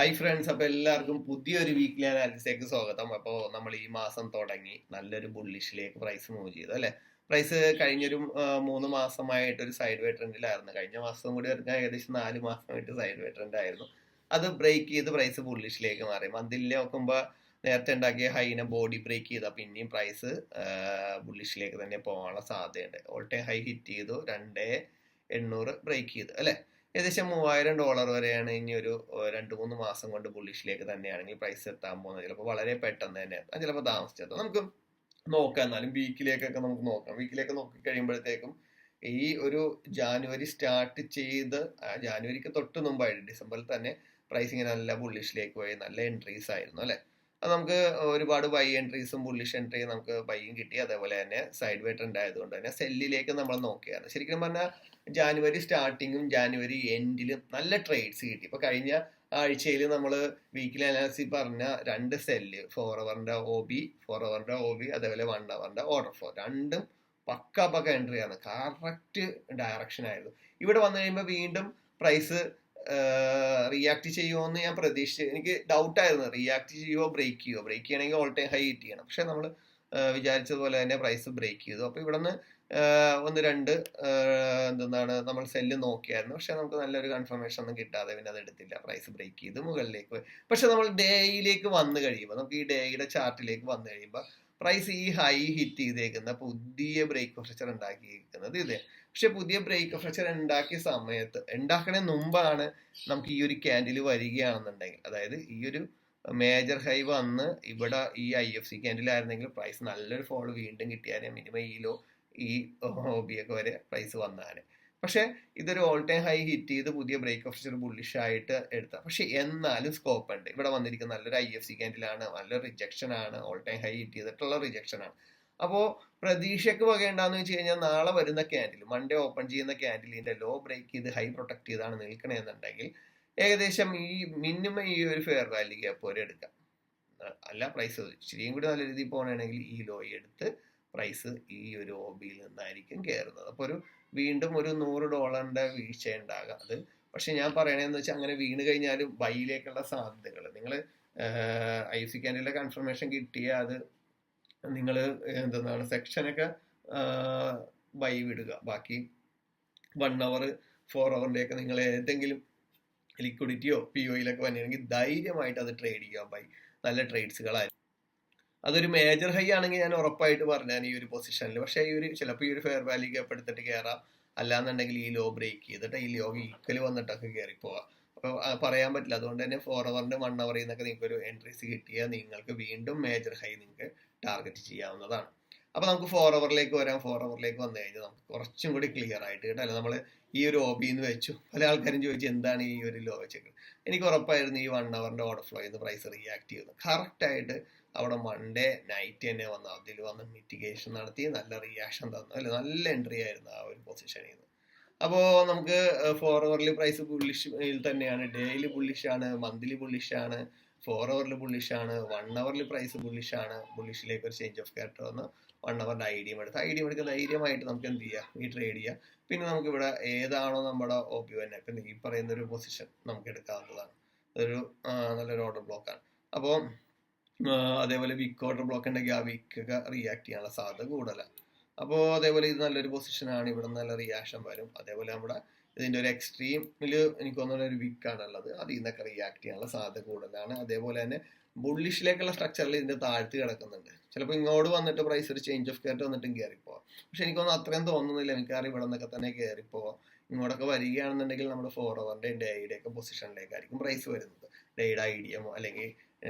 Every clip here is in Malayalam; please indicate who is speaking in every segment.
Speaker 1: ഹായ് ഫ്രണ്ട്സ്, അപ്പോൾ എല്ലാവർക്കും പുതിയൊരു വീക്കിലി അനാലിസിലേക്ക് സ്വാഗതം. അപ്പോൾ നമ്മൾ ഈ മാസം തുടങ്ങി നല്ലൊരു ബുള്ളിഷിലേക്ക് പ്രൈസ് മൂവ് ചെയ്തു അല്ലേ. പ്രൈസ് കഴിഞ്ഞൊരു 3 മാസമായിട്ട് ഒരു സൈഡ് വേ ട്രെൻഡിലായിരുന്നു. കഴിഞ്ഞ മാസം കൂടി വരുന്ന ഏകദേശം 4 മാസമായിട്ട് സൈഡ് വേ ട്രെൻഡ് ആയിരുന്നു. അത് ബ്രേക്ക് ചെയ്ത് പ്രൈസ് ബുള്ളിഷിലേക്ക് മാറി. മന്തിൽ നോക്കുമ്പോൾ നേരത്തെ ഉണ്ടാക്കിയ ഹൈനെ ബോഡി ബ്രേക്ക് ചെയ്താൽ പിന്നെയും പ്രൈസ് ബുള്ളിഷിലേക്ക് തന്നെ പോകാനുള്ള സാധ്യതയുണ്ട്. ഓൾ ടൈം ഹൈ ഹിറ്റ് ചെയ്തു, 2800 ബ്രേക്ക് ചെയ്തു അല്ലേ. ഏകദേശം $3000 വരെയാണ് ഇനി ഒരു 2-3 മാസം കൊണ്ട് ബുള്ളിഷിലേക്ക് തന്നെയാണെങ്കിൽ പ്രൈസ് എത്താൻ പോകുന്നത്. ചിലപ്പോൾ വളരെ പെട്ടെന്ന് തന്നെ എത്താം, ചിലപ്പോൾ താമസിച്ചെത്താം. നമുക്ക് നോക്കാം. എന്നാലും വീക്കിലേക്കൊക്കെ നമുക്ക് നോക്കാം. വീക്കിലേക്ക് നോക്കി കഴിയുമ്പോഴത്തേക്കും ഈ ഒരു ജാനുവരി സ്റ്റാർട്ട് ചെയ്ത് ജാനുവരിക്ക് തൊട്ട് മുമ്പായിട്ട് ഡിസംബറിൽ തന്നെ പ്രൈസ് ഇങ്ങനെ നല്ല ബുള്ളിഷിലേക്ക് പോയി നല്ല എൻട്രീസ് ആയിരുന്നു അല്ലേ. അത് നമുക്ക് ഒരുപാട് ബൈ എൻട്രീസും ബുള്ളിഷ് എൻട്രിയും നമുക്ക് ബൈയും കിട്ടി. അതേപോലെ തന്നെ സൈഡ് വേ ട്രെൻഡ് ആയതുകൊണ്ട് തന്നെ സെല്ലിലേക്ക് നമ്മൾ നോക്കിയാണ്. ശരിക്കും പറഞ്ഞാൽ ജാനുവരി സ്റ്റാർട്ടിങ്ങും ജാനുവരി എൻഡിലും നല്ല ട്രേഡ്സ് കിട്ടി. ഇപ്പൊ കഴിഞ്ഞ ആഴ്ചയിൽ നമ്മൾ വീക്കിലി അനാലിസിസ് പറഞ്ഞ 2 സെല്ല്, 4 അവറിന്റെ ഒ ബി അതേപോലെ 1 അവറിന്റെ ഓർഡർ ഫ്ലോ, രണ്ടും പക്ക എൻട്രിയാണ്. കറക്റ്റ് ഡയറക്ഷൻ ആയിരുന്നു. ഇവിടെ വന്നു കഴിയുമ്പോൾ വീണ്ടും പ്രൈസ് റിയാക്ട് ചെയ്യുമോ എന്ന് ഞാൻ പ്രതീക്ഷിച്ചു. എനിക്ക് ഡൗട്ടായിരുന്നു, റിയാക്ട് ചെയ്യുമോ ബ്രേക്ക് ചെയ്യുമോ. ബ്രേക്ക് ചെയ്യണമെങ്കിൽ ഓൾ ടൈം ഹൈ ഹിറ്റ് ചെയ്യണം. പക്ഷെ നമ്മൾ വിചാരിച്ചതുപോലെ തന്നെ പ്രൈസ് ബ്രേക്ക് ചെയ്തു. അപ്പോൾ ഇവിടെ നിന്ന് ഒന്ന് രണ്ട് എന്താണ് നമ്മൾ സെല്ല് നോക്കിയായിരുന്നു. പക്ഷെ നമുക്ക് നല്ലൊരു കൺഫർമേഷൻ ഒന്നും കിട്ടാതെ പിന്നെ അത് എടുത്തില്ല. പ്രൈസ് ബ്രേക്ക് ചെയ്ത് മുകളിലേക്ക് പോയി. പക്ഷെ നമ്മൾ ഡേയിലേക്ക് വന്നു കഴിയുമ്പോൾ, നമുക്ക് ഈ ഡേയുടെ ചാർട്ടിലേക്ക് വന്നു കഴിയുമ്പോൾ പ്രൈസ് ഈ ഹൈ ഹിറ്റ് ചെയ്തേക്കുന്ന പുതിയ ബ്രേക്ക് പ്രഷർ ഉണ്ടാക്കിയിരിക്കുന്നത് ഇതേ. പക്ഷെ പുതിയ ബ്രേക്ക് പ്രഷർ ഉണ്ടാക്കിയ സമയത്ത്, ഉണ്ടാക്കണേ മുമ്പാണ് നമുക്ക് ഈ ഒരു ക്യാൻഡിൽ വരികയാണെന്നുണ്ടെങ്കിൽ, അതായത് ഈ ഒരു മേജർ ഹൈ വന്ന് ഇവിടെ ഈ IFC ക്യാൻഡിലായിരുന്നെങ്കിൽ പ്രൈസ് നല്ലൊരു ഫോൾ വീണ്ടും കിട്ടിയാൽ മിനിമം ഈ OB ഒക്കെ വരെ പ്രൈസ് വന്നാണ്. പക്ഷെ ഇതൊരു ഓൾ ടൈം ഹൈ ഹിറ്റ് ചെയ്ത് പുതിയ ബ്രേക്ക് പ്രഷർ ബുള്ളിഷ് ആയിട്ട് എടുത്ത. പക്ഷെ എന്നാലും സ്കോപ്പ് ഉണ്ട്. ഇവിടെ വന്നിരിക്കുന്ന നല്ലൊരു IFC ക്യാൻഡിലാണ്, നല്ലൊരു റിജക്ഷൻ ആണ്, ഓൾ ടൈം ഹൈ ഹിറ്റ് ചെയ്തിട്ടുള്ള റിജക്ഷൻ ആണ്. അപ്പോൾ പ്രതീക്ഷയ്ക്ക് വകയുണ്ടാന്ന് വെച്ച് കഴിഞ്ഞാൽ നാളെ വരുന്ന ക്യാൻഡിൽ, മൺഡേ ഓപ്പൺ ചെയ്യുന്ന ക്യാൻഡിലിന്റെ ലോ ബ്രേക്ക് ചെയ്ത് ഹൈ പ്രൊട്ടക്ട് ചെയ്താണ് നിൽക്കണമെന്നുണ്ടെങ്കിൽ ഏകദേശം ഈ മിനിമം ഈ ഒരു ഫെയർ വാല്യൂ ഗ്യാപ്പ് വരെ എടുക്കാം. അല്ല പ്രൈസ് ഇച്ചിരിയും കൂടി നല്ല രീതിയിൽ പോകണമെങ്കിൽ ഈ ലോ എടുത്ത് പ്രൈസ് ഈ ഒരു OBയിൽ നിന്നായിരിക്കും കയറുന്നത്. അപ്പോൾ വീണ്ടും ഒരു $100 വീഴ്ച ഉണ്ടാകാം. അത് പക്ഷെ ഞാൻ പറയണതെന്ന് വെച്ചാൽ അങ്ങനെ വീണ് കഴിഞ്ഞാലും ബൈയിലേക്കുള്ള സാധ്യതകൾ, നിങ്ങൾ IFC ക്യാൻഡിലെ കൺഫർമേഷൻ കിട്ടിയ അത് നിങ്ങൾ എന്താണ് സെക്ഷനൊക്കെ ബൈ വിടുക. ബാക്കി 1 അവർ 4 അവറിന്റെ ഒക്കെ നിങ്ങൾ ഏതെങ്കിലും ലിക്വിഡിറ്റിയോ POയിലൊക്കെ വന്നിട്ടുണ്ടെങ്കിൽ ധൈര്യമായിട്ട് അത് ട്രേഡ് ചെയ്യുക. ബൈ നല്ല ട്രേഡ്സുകളായിരിക്കും. അതൊരു മേജർ ഹൈ ആണെങ്കിൽ ഞാൻ ഉറപ്പായിട്ട് പറഞ്ഞാൽ ഈ ഒരു പൊസിഷനിൽ. പക്ഷേ ചിലപ്പോൾ ഈ ഒരു ഫെയർ വാല്യൂ ഗ്യാപ്പ് എടുത്തിട്ട് കയറാം. അല്ലാന്നുണ്ടെങ്കിൽ ഈ ലോ ബ്രേക്ക് ചെയ്തിട്ട് ഈ ലോ ഈക്വൽ വന്നിട്ടൊക്കെ കയറി പോവാം. അപ്പോൾ പറയാൻ പറ്റില്ല. അതുകൊണ്ട് തന്നെ 4 അവറിന്റെ 1 അവറിൽ നിന്നൊക്കെ നിങ്ങൾക്ക് ഒരു എൻട്രീസ് കിട്ടിയാൽ നിങ്ങൾക്ക് വീണ്ടും മേജർ ഹൈ നിങ്ങൾക്ക് ടാർഗറ്റ് ചെയ്യാവുന്നതാണ്. അപ്പൊ നമുക്ക് 4 അവറിലേക്ക് വരാം. 4 അവറിലേക്ക് വന്നു കഴിഞ്ഞാൽ നമുക്ക് കുറച്ചും കൂടി ക്ലിയർ ആയിട്ട് കേട്ടല്ലോ. നമ്മൾ ഈ ഒരു OBന്ന് വെച്ചു. പല ആൾക്കാരും ചോദിച്ചു എന്താണ് ഈ ഒരു ലോ വെച്ചേക്കുന്നത്. എനിക്ക് ഉറപ്പായിരുന്നു ഈ 1 അവറിന്റെ ഓർഡർ ഫ്ലോ എന്ന് പ്രൈസ് റിയാക്ട് ചെയ്യുന്നു. കറക്റ്റ് ആയിട്ട് അവിടെ മൺഡേ നൈറ്റ് തന്നെ വന്നു, അതിൽ വന്ന് മിറ്റിഗേഷൻ നടത്തി നല്ല റിയാക്ഷൻ തന്നു അല്ലെ. നല്ല എൻട്രി ആയിരുന്നു ആ ഒരു പൊസിഷനിൽ നിന്ന്. അപ്പോൾ നമുക്ക് 4 അവറിൽ പ്രൈസ് ബുള്ളിഷിൽ തന്നെയാണ്, ഡെയിലി ബുള്ളിഷ് ആണ്, മന്ത്ലി ബുള്ളിഷ് ആണ്, 4 അവറിൽ ബുള്ളിഷ് ആണ്, 1 അവറിൽ പ്രൈസ് ബുള്ളിഷ് ആണ്. ബുള്ളിഷിലേക്ക് ഒരു ചേഞ്ച് ഓഫ് ക്യാരക്ടർ വന്ന് 1 അവറിന്റെ ഐഡിയം എടുക്കുക. ധൈര്യമായിട്ട് നമുക്ക് എന്ത് ചെയ്യാം, ഈ ട്രേഡ് ചെയ്യാം. പിന്നെ നമുക്ക് ഇവിടെ ഏതാണോ നമ്മുടെ OB തന്നെ, ഇപ്പം ഈ പറയുന്ന ഒരു പൊസിഷൻ നമുക്ക് എടുക്കാവുന്നതാണ്. ഒരു നല്ലൊരു ഓർഡർ ബ്ലോക്കാണ്. അപ്പോൾ അതേപോലെ വീക്ക് ഓർഡർ ബ്ലോക്ക് ഉണ്ടെങ്കിൽ ആ വീക്കൊക്കെ റിയാക്ട് ചെയ്യാനുള്ള സാധ്യത കൂടുതലാണ്. അപ്പോൾ അതേപോലെ ഇത് നല്ലൊരു പൊസിഷനാണ്, ഇവിടെ നല്ല റിയാക്ഷൻ വരും. അതേപോലെ നമ്മുടെ ഇതിൻ്റെ ഒരു എക്സ്ട്രീമിൽ എനിക്ക് തോന്നുന്ന ഒരു വീക്കാണുള്ളത്, അതിൽ നിന്നൊക്കെ റിയാക്ട് ചെയ്യാനുള്ള സാധ്യത കൂടുതലാണ്. അതേപോലെ തന്നെ ബുള്ളിഷിലേക്കുള്ള സ്ട്രക്ചറിൽ ഇതിൻ്റെ താഴ്ത്തി കിടക്കുന്നുണ്ട്. ചിലപ്പോൾ ഇങ്ങോട്ട് വന്നിട്ട് പ്രൈസ് ഒരു ചേഞ്ച് ഓഫ് ക്യാരക്ടർ വന്നിട്ടും കയറിപ്പോവാം. പക്ഷെ എനിക്കൊന്നും അത്രയും തോന്നുന്നില്ല. എനിക്കറിയാം ഇവിടെ നിന്നൊക്കെ തന്നെ കയറിപ്പോവാം. ഇങ്ങോട്ടൊക്കെ വരികയാണെന്നുണ്ടെങ്കിൽ നമ്മുടെ 4 അവറിൻ്റെ ഡേയുടെ ഒക്കെ പൊസിഷനിലേക്കായിരിക്കും പ്രൈസ് വരുന്നത്. ഡേയുടെ ഐഡിയമോ അല്ലെങ്കിൽ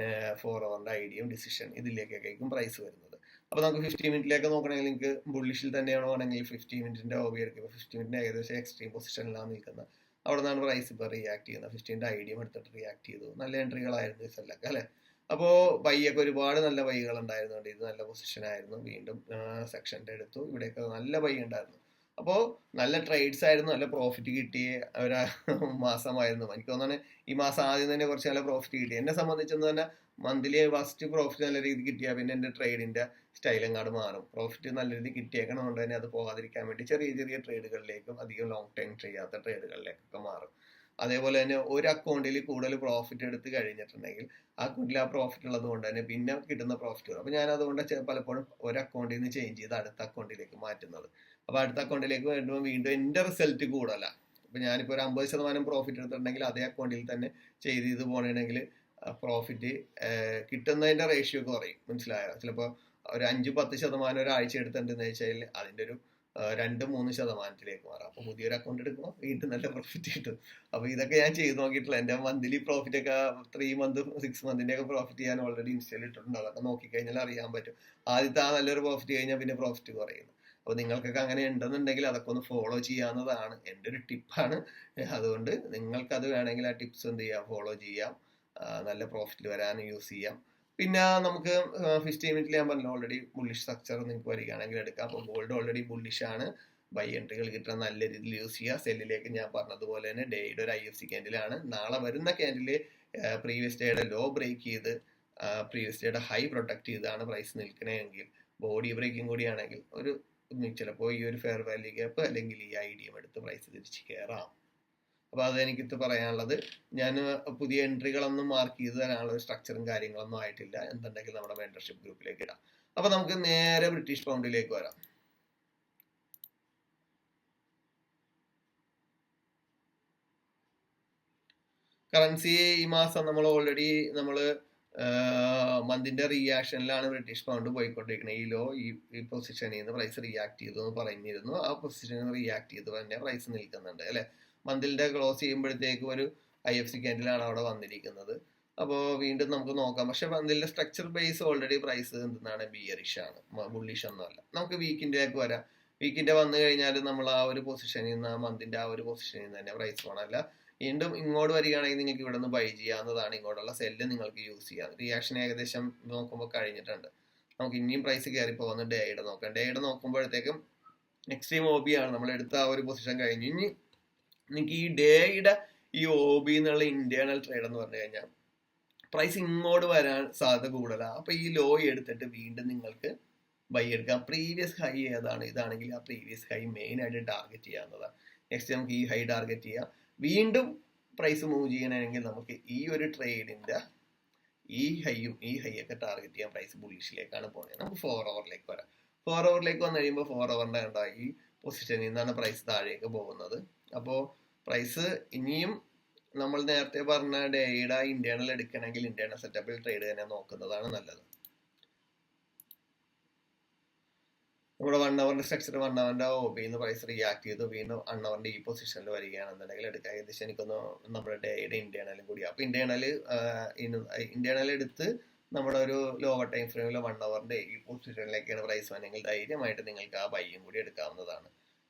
Speaker 1: 4 അവറിന്റെ ഐഡിയം ഡിസിഷൻ ഇതിലേക്കൊക്കെ ആയിരിക്കും പ്രൈസ് വരുന്നത്. അപ്പോൾ നമുക്ക് 50 മിനിറ്റിലേക്ക് നോക്കണമെങ്കിൽ നിങ്ങൾക്ക് ബുള്ളിഷിൽ തന്നെയാണോ ആണെങ്കിൽ 50 മിനിറ്റിന്റെ OB എടുക്കുക. 50 മിനിറ്റിന് ഏകദേശം എക്സ്ട്രീം പൊസിഷനിലാണ് നിൽക്കുന്നത്. അവിടെ നിന്നാണ് പ്രൈസ് ഇപ്പോൾ റിയാക്ട് ചെയ്യുന്നത്. 50ന്റെ ഐഡിയം എടുത്തിട്ട് റിയാക്ട് ചെയ്തു. നല്ല എൻട്രികളായിരുന്നു ഈ സെല്ലൊക്കെ അല്ലേ. അപ്പോൾ ബൈയൊക്കെ ഒരുപാട് നല്ല ബൈകൾ ഉണ്ടായിരുന്നുണ്ട്. ഇത് നല്ല പൊസിഷൻ ആയിരുന്നു. വീണ്ടും സെക്ഷൻ്റെ എടുത്തു. ഇവിടെയൊക്കെ നല്ല ബൈ ഉണ്ടായിരുന്നു. അപ്പോൾ നല്ല ട്രേഡ്സ് ആയിരുന്നു, നല്ല പ്രോഫിറ്റ് കിട്ടിയ ഒരു മാസമായിരുന്നു. എനിക്ക് തോന്നുന്നു ഈ മാസം ആദ്യം തന്നെ കുറച്ച് നല്ല പ്രോഫിറ്റ് കിട്ടി. എന്നെ സംബന്ധിച്ചെന്ന് തന്നെ മന്ത്ലി ഫസ്റ്റ് പ്രോഫിറ്റ് നല്ല രീതിയിൽ കിട്ടിയാൽ പിന്നെ എൻ്റെ ട്രേഡിന്റെ സ്റ്റൈൽ അങ്ങോട്ട് മാറും. പ്രോഫിറ്റ് നല്ല രീതിയിൽ കിട്ടിയേക്കണതുകൊണ്ട് തന്നെ അത് പോകാതിരിക്കാൻ വേണ്ടി ചെറിയ ചെറിയ ട്രേഡുകളിലേക്കും അധികം ലോങ് ടൈം ചെയ്യാത്ത ട്രേഡുകളിലേക്കൊക്കെ മാറും. അതേപോലെ തന്നെ ഒരു അക്കൗണ്ടിൽ കൂടുതൽ പ്രോഫിറ്റ് എടുത്ത് കഴിഞ്ഞിട്ടുണ്ടെങ്കിൽ ആ അക്കൗണ്ടിൽ ആ പ്രോഫിറ്റ് ഉള്ളത് കൊണ്ട് തന്നെ പിന്നെ കിട്ടുന്ന പ്രോഫിറ്റ് വരും. അപ്പോൾ ഞാൻ അതുകൊണ്ട് പലപ്പോഴും ഒരു അക്കൗണ്ടിൽ നിന്ന് ചേഞ്ച് ചെയ്ത് അടുത്ത അക്കൗണ്ടിലേക്ക് മാറ്റുന്നത്. അപ്പോൾ അടുത്ത അക്കൗണ്ടിലേക്ക് വരുമ്പോൾ വീണ്ടും എൻ്റെ റിസൾട്ട് കൂടല. അപ്പോൾ ഞാനിപ്പോൾ ഒരു 50% പ്രോഫിറ്റ് എടുത്തിട്ടുണ്ടെങ്കിൽ അതേ അക്കൗണ്ടിൽ തന്നെ ചെയ്ത് പോകണമെങ്കിൽ പ്രോഫിറ്റ് കിട്ടുന്നതിൻ്റെ റേഷ്യോ കുറയും. മനസ്സിലായോ? ചിലപ്പോൾ ഒരു 5-10% ഒരാഴ്ച എടുത്തിട്ടുണ്ടെന്ന് വെച്ചാൽ അതിൻ്റെ ഒരു 2-3% മാറാം. അപ്പോൾ പുതിയൊരു അക്കൗണ്ട് എടുക്കുമ്പോൾ വീണ്ടും നല്ല പ്രോഫിറ്റ് കിട്ടും. അപ്പോൾ ഇതൊക്കെ ഞാൻ ചെയ്ത് നോക്കിയിട്ടില്ല. എൻ്റെ മന്ത്ലി പ്രോഫിറ്റ് ഒക്കെ 3 മന്ത് 6 മന്തിൻ്റെ ഒക്കെ പ്രോഫിറ്റ് ഞാൻ ഓൾറെഡി ഇൻസ്റ്റാൾ ഇട്ടിട്ടുണ്ട്. അതൊക്കെ നോക്കിക്കഴിഞ്ഞാൽ അറിയാൻ പറ്റും. ആദ്യത്തെ ആ നല്ലൊരു പ്രോഫിറ്റ് കഴിഞ്ഞാൽ പിന്നെ പ്രോഫിറ്റ് കുറയുന്നു. അപ്പോൾ നിങ്ങൾക്കൊക്കെ അങ്ങനെ ഉണ്ടെന്നുണ്ടെങ്കിൽ അതൊക്കെ ഒന്ന് ഫോളോ ചെയ്യാവുന്നതാണ്. എൻ്റെ ഒരു ടിപ്പാണ്. അതുകൊണ്ട് നിങ്ങൾക്കത് വേണമെങ്കിൽ ആ ടിപ്സ് എന്ത് ചെയ്യാം, ഫോളോ ചെയ്യാം. നല്ല പ്രോഫിറ്റിൽ വരാൻ യൂസ് ചെയ്യാം. പിന്നെ നമുക്ക് 15 മിനിറ്റിൽ ഞാൻ പറഞ്ഞു ഓൾറെഡി ബുള്ളിഷ് സ്ട്രക്ചർ നിങ്ങൾക്ക് വരികയാണെങ്കിൽ എടുക്കാം. അപ്പോൾ ഗോൾഡ് ഓൾറെഡി ബുള്ളിഷ് ആണ്. ബൈ എൻട്രികൾ കിട്ടാൻ നല്ല രീതിയിൽ യൂസ് ചെയ്യുക. സെല്ലിലേക്ക് ഞാൻ പറഞ്ഞതുപോലെ തന്നെ ഡേയുടെ ഒരു IFC ക്യാൻഡിലാണ്. നാളെ വരുന്ന ക്യാൻഡില് പ്രീവിയസ് ഡേയുടെ ലോ ബ്രേക്ക് ചെയ്ത് പ്രീവിയസ് ഡേയുടെ ഹൈ പ്രൊട്ടക്ട് ചെയ്താണ് പ്രൈസ് നിൽക്കണമെങ്കിൽ, ബോഡി ബ്രേക്കിംഗ് കൂടിയാണെങ്കിൽ ഒരു ചിലപ്പോൾ ഈ ഒരു ഫെയർ വാല്യൂ ഗ്യാപ്പ് അല്ലെങ്കിൽ ഈ IDM എടുത്ത് പ്രൈസ് തിരിച്ച് കയറാം. അപ്പോൾ അതെനിക്കിത് പറയാനുള്ളത്. ഞാൻ പുതിയ എൻട്രികളൊന്നും മാർക്ക് ചെയ്ത് തരാനുള്ള ഒരു സ്ട്രക്ചറും കാര്യങ്ങളൊന്നും ആയിട്ടില്ല. എന്തുണ്ടെങ്കിൽ നമ്മുടെ മെന്റർഷിപ്പ് ഗ്രൂപ്പിലേക്ക് ഇടാം. അപ്പോൾ നമുക്ക് നേരെ ബ്രിട്ടീഷ് പൗണ്ടിലേക്ക് വരാം. കറൻസി ഈ മാസം നമ്മൾ ഓൾറെഡി മന്തിന്റെ റിയാക്ഷനിലാണ് ബ്രിട്ടീഷ് പൗണ്ട് പോയിക്കൊണ്ടിരിക്കുന്നത്. ഈ ലോ ഈ പൊസിഷനിൽ നിന്ന് പ്രൈസ് റിയാക്ട് ചെയ്തു എന്ന് പറഞ്ഞിരുന്നു. ആ പൊസിഷനിൽ റിയാക്ട് ചെയ്ത് തന്നെ പ്രൈസ് നിൽക്കുന്നുണ്ട് അല്ലെ. മന്തിന്റെ ക്ലോസ് ചെയ്യുമ്പോഴത്തേക്കും ഒരു IFC ക്യാൻഡിലാണ് അവിടെ വന്നിരിക്കുന്നത്. അപ്പോൾ വീണ്ടും നമുക്ക് നോക്കാം. പക്ഷെ മന്തിന്റെ സ്ട്രക്ചർ ബേസ് ഓൾറെഡി പ്രൈസ് എന്താണ്, ബിയറിഷ് ആണ്, ബുള്ളിഷ് ഒന്നുമല്ല. നമുക്ക് വീക്കിന്റെയൊക്കെ വരാം. വീക്കിന്റെ വന്നു കഴിഞ്ഞാൽ നമ്മൾ ആ ഒരു പൊസിഷനിൽ നിന്ന്, മന്തിന്റെ ആ ഒരു പൊസിഷനിൽ നിന്ന് തന്നെ പ്രൈസ് പോകണമല്ല. വീണ്ടും ഇങ്ങോട്ട് വരികയാണെങ്കിൽ നിങ്ങൾക്ക് ഇവിടെ നിന്ന് ബൈ ചെയ്യാവുന്നതാണ്. ഇങ്ങോട്ടുള്ള സെല്ല് നിങ്ങൾക്ക് യൂസ് ചെയ്യാം. റിയാക്ഷൻ ഏകദേശം നോക്കുമ്പോൾ കഴിഞ്ഞിട്ടുണ്ട്. നമുക്ക് ഇനിയും പ്രൈസ് കയറി പോകുന്ന ഡേയുടെ നോക്കാം. ഡേയുടെ നോക്കുമ്പോഴത്തേക്കും എക്സ്ട്രീം OB ആണ് നമ്മൾ എടുത്ത ആ ഒരു പൊസിഷൻ കഴിഞ്ഞു. ഇനി നിങ്ങൾക്ക് ഈ ഡേയുടെ ഈ OB എന്നുള്ള ഇന്റേണൽ ട്രേഡ് എന്ന് പറഞ്ഞു കഴിഞ്ഞാൽ പ്രൈസ് ഇങ്ങോട്ട് വരാൻ സാധ്യത കൂടുതലാണ്. അപ്പൊ ഈ ലോ എടുത്തിട്ട് വീണ്ടും നിങ്ങൾക്ക് ബൈ എടുക്കാം. പ്രീവിയസ് ഹൈ ഏതാണ്, ഇതാണെങ്കിൽ ആ പ്രീവിയസ് ഹൈ മെയിൻ ആയിട്ട് ടാർഗറ്റ് ചെയ്യാവുന്നതാണ്. നെക്സ്റ്റ് നമുക്ക് ഈ ഹൈ ടാർഗറ്റ് ചെയ്യാം. വീണ്ടും പ്രൈസ് മൂവ് ചെയ്യണമെങ്കിൽ നമുക്ക് ഈ ഒരു ട്രേഡിന്റെ ഈ ഹൈയും ഈ ഹൈ ഒക്കെ ടാർഗറ്റ് ചെയ്യാൻ പ്രൈസ് ബുള്ളിഷിലേക്കാണ് പോകുന്നത്. നമുക്ക് 4 ഹവറിലേക്ക് വരാം. 4 ഹവറിലേക്ക് വന്നു കഴിയുമ്പോൾ 4 ഹവറിന്റെ കണ്ട ഈ പൊസിഷനിൽ നിന്നാണ് പ്രൈസ് താഴേക്ക് പോകുന്നത്. അപ്പോൾ പ്രൈസ് ഇനിയും നമ്മൾ നേരത്തെ പറഞ്ഞ ഡേയുടെ ഇന്റേണൽ എടുക്കണമെങ്കിൽ ഇന്റേണൽ സെറ്റപ്പിൽ ട്രേഡ് തന്നെ നോക്കുന്നതാണ് നല്ലത്. നമ്മുടെ 1 ഹവറിന്റെ സ്ട്രക്ചർ 1 ഹവറിന്റെ OB പ്രൈസ് റിയാക്ട് ചെയ്തു വീണ്ടും 1 ഹവറിന്റെ ഈ പൊസിഷനിൽ വരികയാണെന്നുണ്ടെങ്കിൽ എടുക്കാം. ഏകദേശം എനിക്കൊന്ന് നമ്മുടെ ഡേയുടെ ഇന്റേണലും കൂടി. അപ്പൊ ഇന്റേണൽ എടുത്ത് നമ്മുടെ ഒരു ലോവർ ടൈം ഫ്രെയിമിൽ 1 ഹവറിന്റെ ഈ പൊസിഷനിലേക്കാണ് പ്രൈസ് വന്നെങ്കിൽ ധൈര്യമായിട്ട് നിങ്ങൾക്ക് ആ ബൈയും കൂടി എടുക്കാവുന്നതാണ്.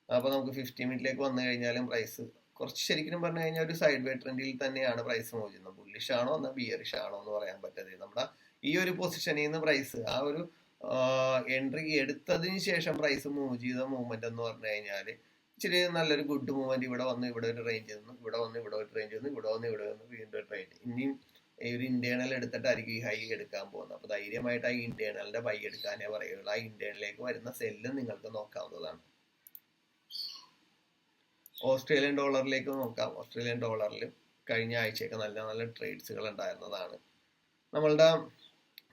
Speaker 1: അപ്പൊ നമുക്ക് 15 മിനിറ്റിലേക്ക് വന്നു കഴിഞ്ഞാലും പ്രൈസ് കുറച്ച് ശരിക്കും പറഞ്ഞു കഴിഞ്ഞാൽ ഒരു സൈഡ് വേ ട്രെൻഡിൽ തന്നെയാണ് പ്രൈസ് മൂവ് ചെയ്യുന്നത്. ബുള്ളിഷ് ആണോ എന്നാൽ ബിയറിഷ് ആണോ എന്ന് പറയാൻ പറ്റാതെ നമ്മുടെ ഈ ഒരു പൊസിഷനിൽ നിന്ന് പ്രൈസ് ആ ഒരു എൻട്രി എടുത്തതിന് ശേഷം പ്രൈസ് മൂവ് ചെയ്ത മൂവ്മെന്റ് എന്ന് പറഞ്ഞു കഴിഞ്ഞാൽ ഇച്ചിരി നല്ലൊരു ഗുഡ് മൂവ്മെന്റ്. ഇവിടെ വന്ന് ഇവിടെ ഒരു റേഞ്ച് തന്നു, ഇവിടെ വന്ന് ഇവിടെ ഒരു റേഞ്ച് തന്നു, ഇവിടെ വന്ന് ഇവിടെ വന്ന് വീണ്ടും ഒരു റേഞ്ച്. ഇനിയും ഈ ഒരു ഇന്റേണൽ എടുത്തിട്ടായിരിക്കും ഈ ഹൈ എടുക്കാൻ പോകുന്നത്. അപ്പൊ ധൈര്യമായിട്ട് ആ ഇന്റേണലിന്റെ ബൈ എടുക്കാനേ പറയുള്ളൂ. ആ ഇന്റേണലിലേക്ക് വരുന്ന സെല്ല് നിങ്ങൾക്ക് നോക്കാവുന്നതാണ്. ഓസ്ട്രേലിയൻ ഡോളറിലേക്ക് നോക്കാം. ഓസ്ട്രേലിയൻ ഡോളറിൽ കഴിഞ്ഞ ആഴ്ചയൊക്കെ നല്ല നല്ല ട്രേഡ്സുകൾ ഉണ്ടായിരുന്നതാണ്. നമ്മളുടെ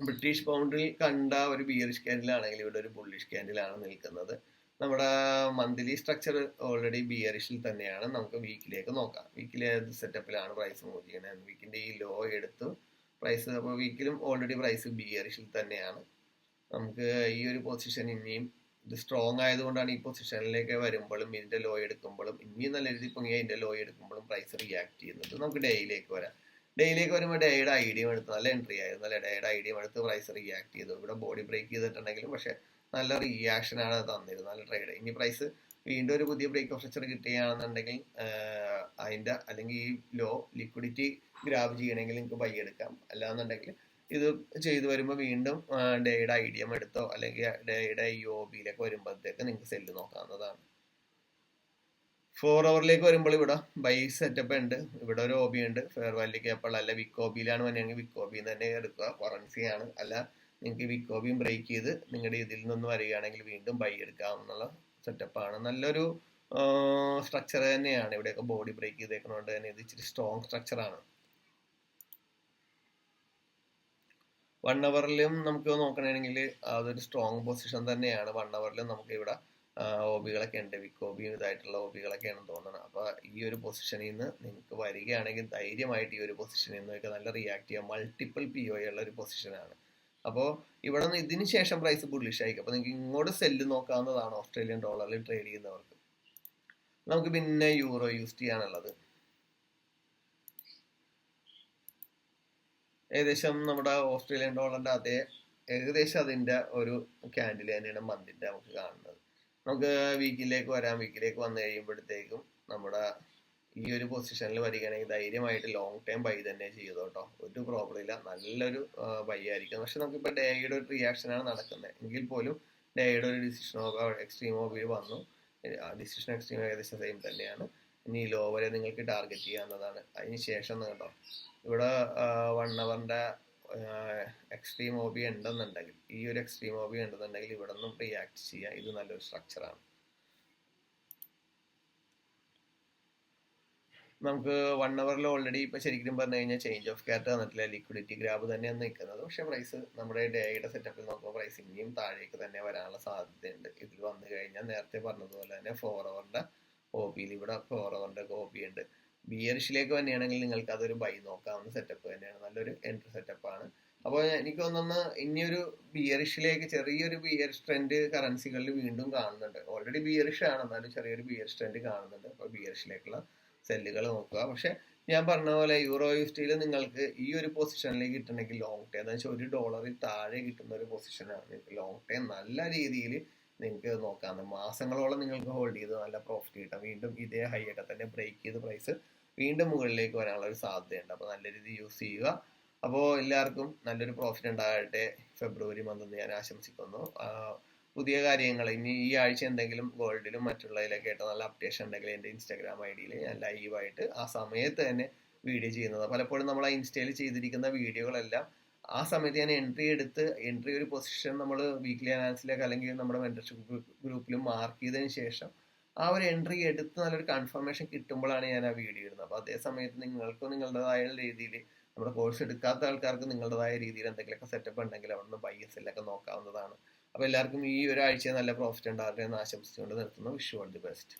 Speaker 1: ബ്രിട്ടീഷ് പൗണ്ടിൽ കണ്ട ഒരു ബിയറിഷ് ക്യാൻഡിലാണെങ്കിൽ ഇവിടെ ഒരു ബുള്ളിഷ് ക്യാൻഡിലാണ് നിൽക്കുന്നത്. നമ്മുടെ മന്ത്ലി സ്ട്രക്ചർ ഓൾറെഡി ബിയറിഷിൽ തന്നെയാണ്. നമുക്ക് വീക്കിലേക്ക് നോക്കാം. വീക്കിലെ സെറ്റപ്പിലാണ് പ്രൈസ് മൂവ് ചെയ്യുന്നത്. വീക്കിന്റെ ഈ ലോ എടുത്ത് പ്രൈസ്, അപ്പോൾ വീക്കിലും ഓൾറെഡി പ്രൈസ് ബിയറിഷിൽ തന്നെയാണ്. നമുക്ക് ഈ ഒരു പൊസിഷൻ ഇനിയും ഇത് സ്ട്രോങ് ആയതുകൊണ്ടാണ് ഈ പൊസിഷനിലേക്ക് വരുമ്പോഴും ഇതിന്റെ ലോ എടുക്കുമ്പോഴും ഇനിയും നല്ല രീതിയിൽ പൊങ്ങിയ ഇതിന്റെ ലോ എടുക്കുമ്പോഴും പ്രൈസ് റിയാക്ട് ചെയ്യുന്നത്. നമുക്ക് ഡേയിലേക്ക് വരാം. ഡേയിലേക്ക് വരുമ്പോൾ ഡേയുടെ IDM എടുത്ത് നല്ല എൻട്രി ആയിരുന്നു. അല്ലെ, ഡേയുടെ IDM എടുത്ത് പ്രൈസ് റിയാക്ട് ചെയ്തു. ഇവിടെ ബോഡി ബ്രേക്ക് ചെയ്തിട്ടുണ്ടെങ്കിലും പക്ഷെ നല്ല റിയാക്ഷൻ ആണ് തന്നിരുന്നത്, നല്ല ട്രേഡ്. ഇനി പ്രൈസ് വീണ്ടും ഒരു പുതിയ ബ്രേക്ക് ഓഫ് സ്ട്രക്ചർ കിട്ടുകയാണെന്നുണ്ടെങ്കിൽ അതിന്റെ അല്ലെങ്കിൽ ഈ ലോ ലിക്വിഡിറ്റി ഗ്രാബ് ചെയ്യണമെങ്കിൽ നിങ്ങൾക്ക് ബൈ എടുക്കാം. അല്ലാന്നുണ്ടെങ്കിൽ ഇത് ചെയ്തു വരുമ്പോൾ വീണ്ടും ഡേയുടെ IDM എടുത്തോ അല്ലെങ്കിൽ ഡേയുടെ OBയിലേക്ക് വരുമ്പോഴത്തേക്ക് നിങ്ങൾക്ക് സെല്ല് നോക്കാവുന്നതാണ്. 4 ഹവറിലേക്ക് വരുമ്പോൾ ഇവിടെ ബൈ സെറ്റപ്പ് ഉണ്ട്. ഇവിടെ ഒരു OB ഉണ്ട്. ഫെയർ വാല്യൂ ഗ്യാപ്പ് അല്ല വിക്ക് OBയിലാണ് വന്നെങ്കിൽ വിക്ക് OB തന്നെ എടുക്കുക. കറൻസിയാണ്. അല്ല നിങ്ങൾക്ക് വിക്ക് OBയും ബ്രേക്ക് ചെയ്ത് നിങ്ങളുടെ ഇതിൽ നിന്ന് വരികയാണെങ്കിൽ വീണ്ടും ബൈ എടുക്കാവുന്ന സെറ്റപ്പാണ്. നല്ലൊരു സ്ട്രക്ചർ തന്നെയാണ്. ഇവിടെയൊക്കെ ബോഡി ബ്രേക്ക് ചെയ്തേക്കുന്നതുകൊണ്ട് തന്നെ ഇത് ഇച്ചിരി സ്ട്രോങ് സ്ട്രക്ചറാണ്. 1 അവറിലും നമുക്ക് നോക്കണമെങ്കിൽ അതൊരു സ്ട്രോങ് പൊസിഷൻ തന്നെയാണ്. 1 അവറിലും നമുക്ക് ഇവിടെ ഓബികളൊക്കെ ഉണ്ട്, വിക്ക് ഓബി ഇതായിട്ടുള്ള ഓബികളൊക്കെയാണ് തോന്നുന്നത്. അപ്പൊ ഈ ഒരു പൊസിഷനിൽ നിന്ന് നിങ്ങൾക്ക് വരികയാണെങ്കിൽ ധൈര്യമായിട്ട് ഈ ഒരു പൊസിഷനിൽ നിന്നൊക്കെ നല്ല റിയാക്ട് ചെയ്യാം. മൾട്ടിപ്പിൾ പി ഒ ഉള്ള ഒരു പൊസിഷനാണ്. അപ്പോൾ ഇവിടെ നിന്ന് ഇതിന് ശേഷം പ്രൈസ് ബുള്ളിഷ് ആയിരിക്കും. അപ്പൊ നിങ്ങൾക്ക് ഇങ്ങോട്ട് സെല്ല് നോക്കാവുന്നതാണ് ഓസ്ട്രേലിയൻ ഡോളറിൽ ട്രേഡ് ചെയ്യുന്നവർക്ക്. നമുക്ക് പിന്നെ യൂറോ യൂസ് ചെയ്യാനുള്ളത്. ഏകദേശം നമ്മുടെ ഓസ്ട്രേലിയൻ ഡോളറിന്റെ ഏകദേശം അതിന്റെ ഒരു ക്യാൻഡിൽ തന്നെയാണ് മന്തിന്റെ നമുക്ക് കാണുന്നത്. നമുക്ക് വീക്കിലേക്ക് വരാം. വീക്കിലേക്ക് വന്നു കഴിയുമ്പോഴത്തേക്കും നമ്മുടെ ഈ ഒരു പൊസിഷനിൽ വരികയാണെങ്കിൽ ധൈര്യമായിട്ട് ലോങ് ടൈം ബൈ തന്നെ ചെയ്തു കേട്ടോ. ഒരു പ്രോബ്ലം ഇല്ല, നല്ലൊരു ബൈ ആയിരിക്കും. പക്ഷെ നമുക്കിപ്പോൾ ഡേയുടെ ഒരു റിയാക്ഷനാണ് നടക്കുന്നത് എങ്കിൽ പോലും ഡേയുടെ ഒരു ഡിസിഷൻ എക്സ്ട്രീം ഓബിൽ വന്നു. ഡിസിഷൻ എക്സ്ട്രീം ഏകദേശം സെയിം തന്നെയാണ്. ഇനി ലോ വരെ നിങ്ങൾക്ക് ടാർഗറ്റ് ചെയ്യാവുന്നതാണ്. അതിന് ശേഷം കേട്ടോ ഇവിടെ 1 അവറിന്റെ എക്സ്ട്രീം ഓബി ഉണ്ടെന്നുണ്ടെങ്കിൽ, ഈ ഒരു എക്സ്ട്രീം ഓബി ഉണ്ടെന്നുണ്ടെങ്കിൽ ഇവിടെ നിന്നും റിയാക്ട് ചെയ്യാം. ഇത് നല്ലൊരു സ്ട്രക്ചറാണ്. നമുക്ക് 1 അവറിൽ ഓൾറെഡി ഇപ്പൊ ശരിക്കും പറഞ്ഞു കഴിഞ്ഞാൽ ചേഞ്ച് ഓഫ് ക്യാരക്ടർ വന്നിട്ടില്ല, ലിക്വിഡിറ്റി ഗ്രാബ് തന്നെയാണ് നിൽക്കുന്നത്. പക്ഷെ പ്രൈസ് നമ്മുടെ ഡേയുടെ സെറ്റപ്പിൽ നോക്കുമ്പോൾ പ്രൈസ് ഇനിയും താഴേക്ക് തന്നെ വരാനുള്ള സാധ്യതയുണ്ട്. ഇതിൽ വന്നു കഴിഞ്ഞാൽ നേരത്തെ പറഞ്ഞതുപോലെ തന്നെ 4 അവറിന്റെ ഓബിയിൽ ഇവിടെ 4 അവറിന്റെ ഓബി ഉണ്ട്. ബിയറിഷിലേക്ക് തന്നെയാണെങ്കിൽ നിങ്ങൾക്ക് അതൊരു ബൈ നോക്കാവുന്ന സെറ്റപ്പ് തന്നെയാണ്, നല്ലൊരു എൻട്രി സെറ്റപ്പാണ്. അപ്പോൾ എനിക്ക് തോന്നുന്നു ഇനിയൊരു ബിയറിഷിലേക്ക് ചെറിയൊരു ബിയറിഷ് ട്രെൻഡ് കറൻസികളിൽ വീണ്ടും കാണുന്നുണ്ട്. ഓൾറെഡി ബിയറിഷ് ആണ്, എന്നാലും ചെറിയൊരു ബിയറിഷ് ട്രെൻഡ് കാണുന്നുണ്ട്. അപ്പോൾ ബിയറിഷിലേക്കുള്ള സെല്ലുകൾ നോക്കുക. പക്ഷെ ഞാൻ പറഞ്ഞ പോലെ യൂറോ യൂസ്റ്റിയിൽ നിങ്ങൾക്ക് ഈ ഒരു പൊസിഷനിലേക്ക് കിട്ടണമെങ്കിൽ ലോങ് ടൈം എന്ന് വെച്ചാൽ $1 താഴെ കിട്ടുന്ന ഒരു പൊസിഷനാണ്. ലോങ് ടൈം നല്ല രീതിയിൽ നിങ്ങൾക്ക് നോക്കാം. മാസങ്ങളോളം നിങ്ങൾക്ക് ഹോൾഡ് ചെയ്ത് നല്ല പ്രോഫിറ്റ് കിട്ടാം. വീണ്ടും ഇതേ ഹൈ ഒക്കെ തന്നെ ബ്രേക്ക് ചെയ്ത് പ്രൈസ് വീണ്ടും മുകളിലേക്ക് വരാനുള്ള ഒരു സാധ്യതയുണ്ട്. അപ്പോൾ നല്ല രീതിയിൽ യൂസ് ചെയ്യുക. അപ്പോൾ എല്ലാവർക്കും നല്ലൊരു പ്രോഫിറ്റ് ഉണ്ടാകട്ടെ ഫെബ്രുവരി മന്ത് എന്ന് ഞാൻ ആശംസിക്കുന്നു. പുതിയ കാര്യങ്ങൾ ഇനി ഈ ആഴ്ച എന്തെങ്കിലും ഗോൾഡിലും മറ്റുള്ളതിലൊക്കെ ആയിട്ട് നല്ല അപ്ഡേഷൻ ഉണ്ടെങ്കിൽ എൻ്റെ ഇൻസ്റ്റാഗ്രാം ഐഡിയിൽ ഞാൻ ലൈവായിട്ട് ആ സമയത്ത് തന്നെ വീഡിയോ ചെയ്യുന്നത്. പലപ്പോഴും നമ്മൾ ആ ഇൻസ്റ്റയിൽ ചെയ്തിരിക്കുന്ന വീഡിയോകളെല്ലാം ആ സമയത്ത് ഞാൻ എൻട്രി ഒരു പൊസിഷൻ നമ്മൾ വീക്ക്ലി അനാലിസിലേക്ക് അല്ലെങ്കിൽ നമ്മുടെ മെന്റർഷിപ്പ് ഗ്രൂപ്പിൽ മാർക്ക് ചെയ്തതിന് ശേഷം ആ ഒരു എൻട്രി എടുത്ത് നല്ലൊരു കൺഫർമേഷൻ കിട്ടുമ്പോഴാണ് ഞാൻ ആ വീഡിയോ ഇടുന്നത്. അപ്പോൾ അതേ സമയത്ത് നിങ്ങൾക്ക് നിങ്ങളുടേതായ രീതിയിൽ നമ്മുടെ കോഴ്സ് എടുക്കാത്ത ആൾക്കാർക്ക് നിങ്ങളുടേതായ രീതിയിൽ എന്തെങ്കിലുമൊക്കെ സെറ്റപ്പ് ഉണ്ടെങ്കിൽ അവിടെ നിന്ന് ബൈ എസ് എല്ലൊക്കെ നോക്കാവുന്നതാണ്. അപ്പോൾ എല്ലാവർക്കും ഈ ഒരാഴ്ച നല്ല പ്രോഫിറ്റ് ഉണ്ടാകട്ടെ എന്ന് ആശംസിച്ചുകൊണ്ട് നിർത്തുന്നു. Wish you all the best.